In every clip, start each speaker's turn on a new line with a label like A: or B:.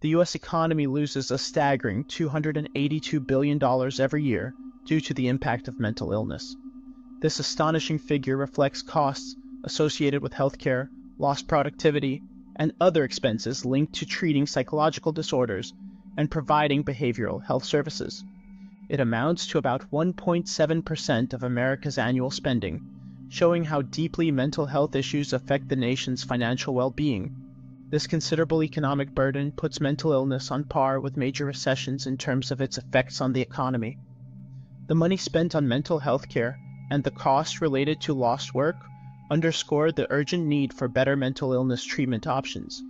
A: The U.S. economy loses a staggering $282 billion every year due to the impact of mental illness. This astonishing figure reflects costs associated with healthcare, lost productivity, and other expenses linked to treating psychological disorders and providing behavioral health services. It amounts to about 1.7% of America's annual spending, showing how deeply mental health issues affect the nation's financial well-being. This considerable economic burden puts mental illness on par with major recessions in terms of its effects on the economy. The money spent on mental health care and the costs related to lost work underscore the urgent need for better mental illness treatment options.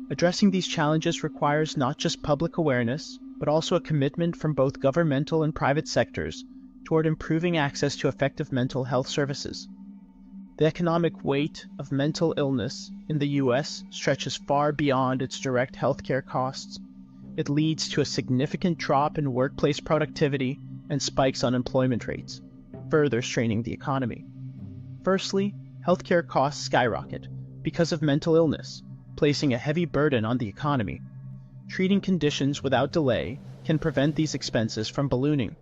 A: Addressing these challenges requires not just public awareness, but also a commitment from both governmental and private sectors toward improving access to effective mental health services. The economic weight of mental illness in the U.S. stretches far beyond its direct healthcare costs. It leads to a significant drop in workplace productivity and spikes unemployment rates, further straining the economy. Firstly, healthcare costs skyrocket because of mental illness, placing a heavy burden on the economy. Treating conditions without delay can prevent these expenses from ballooning.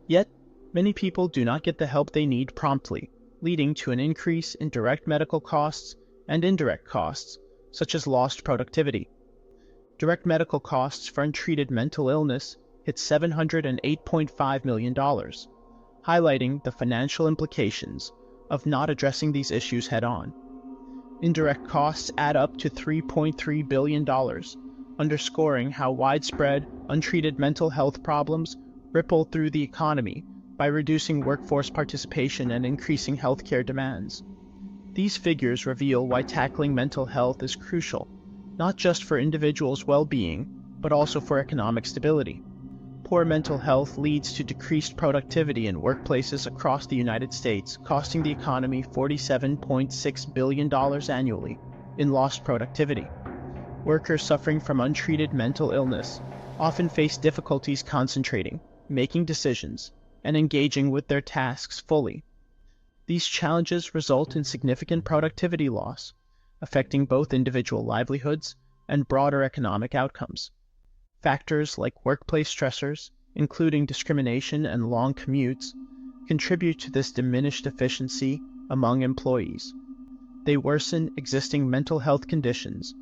A: Yet, many people do not get the help they need promptly, leading to an increase in direct medical costs and indirect costs, such as lost productivity. Direct medical costs for untreated mental illness hit $708.5 million, highlighting the financial implications of not addressing these issues head-on. Indirect costs add up to $3.3 billion, underscoring how widespread, untreated mental health problems ripple through the economy by reducing workforce participation and increasing healthcare demands. These figures reveal why tackling mental health is crucial, not just for individuals' well-being, but also for economic stability. Poor mental health leads to decreased productivity in workplaces across the United States, costing the economy $47.6 billion annually in lost productivity. Workers suffering from untreated mental illness often face difficulties concentrating, making decisions, and engaging with their tasks fully. These challenges result in significant productivity loss, affecting both individual livelihoods and broader economic outcomes. Factors like workplace stressors, including discrimination and long commutes, contribute to this diminished efficiency among employees. They worsen existing mental health conditions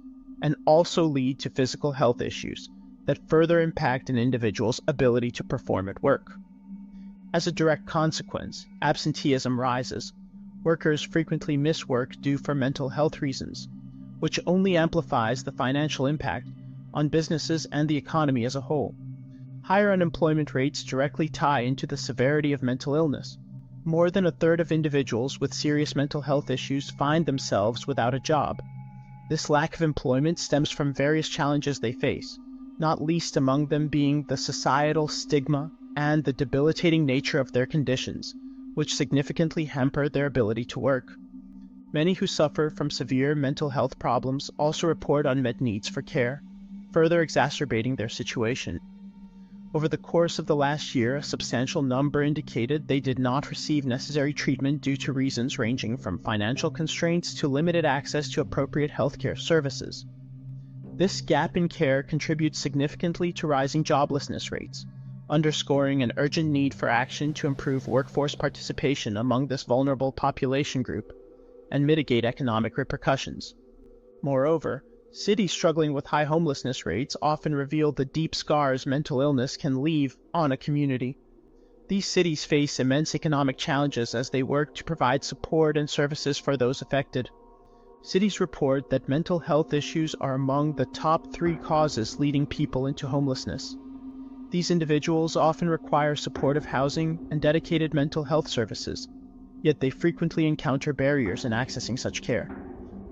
A: and also lead to physical health issues that further impact an individual's ability to perform at work. As a direct consequence, absenteeism rises. Workers frequently miss work due for mental health reasons, which only amplifies the financial impact on businesses and the economy as a whole. Higher unemployment rates directly tie into the severity of mental illness. More than a third of individuals with serious mental health issues find themselves without a job. This lack of employment stems from various challenges they face, not least among them being the societal stigma and the debilitating nature of their conditions, which significantly hamper their ability to work. Many who suffer from severe mental health problems also report unmet needs for care, further exacerbating their situation. Over the course of the last year, a substantial number indicated they did not receive necessary treatment due to reasons ranging from financial constraints to limited access to appropriate healthcare services. This gap in care contributes significantly to rising joblessness rates, underscoring an urgent need for action to improve workforce participation among this vulnerable population group and mitigate economic repercussions. Moreover, cities struggling with high homelessness rates often reveal the deep scars mental illness can leave on a community. These cities face immense economic challenges as they work to provide support and services for those affected. Cities report that mental health issues are among the top 3 causes leading people into homelessness. These individuals often require supportive housing and dedicated mental health services, yet they frequently encounter barriers in accessing such care.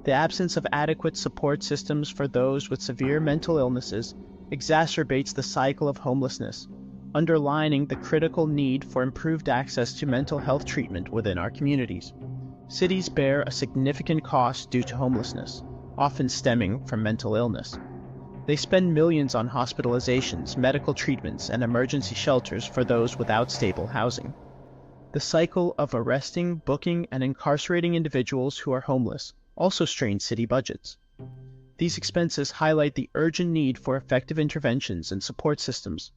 A: The absence of adequate support systems for those with severe mental illnesses exacerbates the cycle of homelessness, underlining the critical need for improved access to mental health treatment within our communities. Cities bear a significant cost due to homelessness, often stemming from mental illness. They spend millions on hospitalizations, medical treatments, and emergency shelters for those without stable housing. The cycle of arresting, booking, and incarcerating individuals who are homeless also strains city budgets. These expenses highlight the urgent need for effective interventions and support systems.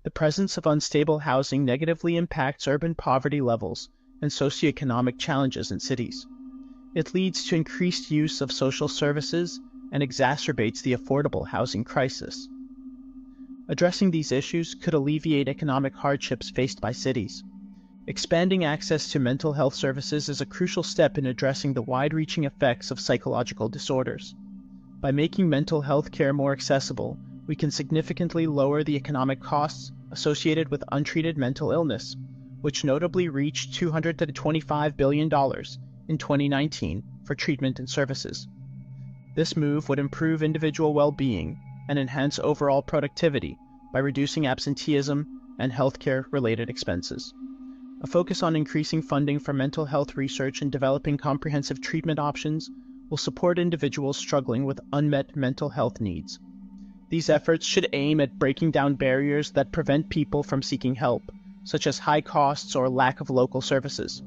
A: The presence of unstable housing negatively impacts urban poverty levels and socioeconomic challenges in cities. It leads to increased use of social services and exacerbates the affordable housing crisis. Addressing these issues could alleviate economic hardships faced by cities. Expanding access to mental health services is a crucial step in addressing the wide-reaching effects of psychological disorders. By making mental health care more accessible, we can significantly lower the economic costs associated with untreated mental illness, which notably reached $225 billion in 2019 for treatment and services. This move would improve individual well-being and enhance overall productivity by reducing absenteeism and healthcare-related expenses. A focus on increasing funding for mental health research and developing comprehensive treatment options will support individuals struggling with unmet mental health needs. These efforts should aim at breaking down barriers that prevent people from seeking help, such as high costs or lack of local services.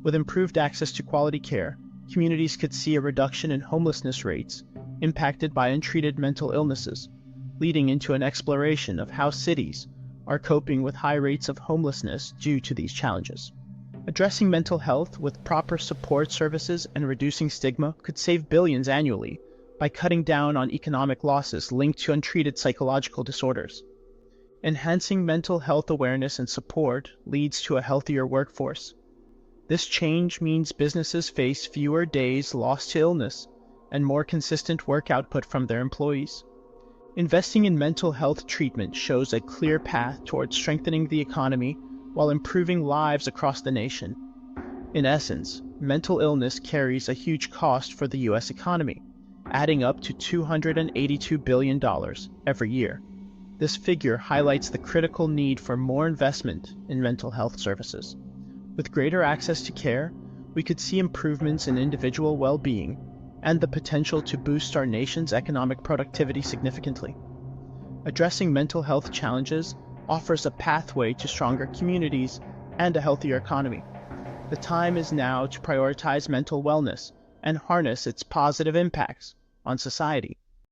A: With improved access to quality care, communities could see a reduction in homelessness rates impacted by untreated mental illnesses, leading into an exploration of how cities are coping with high rates of homelessness due to these challenges. Addressing mental health with proper support services and reducing stigma could save billions annually by cutting down on economic losses linked to untreated psychological disorders. Enhancing mental health awareness and support leads to a healthier workforce. This change means businesses face fewer days lost to illness and more consistent work output from their employees. Investing in mental health treatment shows a clear path towards strengthening the economy while improving lives across the nation. In essence, mental illness carries a huge cost for the U.S. economy, adding up to $282 billion every year. This figure highlights the critical need for more investment in mental health services. With greater access to care, we could see improvements in individual well-being and the potential to boost our nation's economic productivity significantly. Addressing mental health challenges offers a pathway to stronger communities and a healthier economy. The time is now to prioritize mental wellness and harness its positive impacts on society.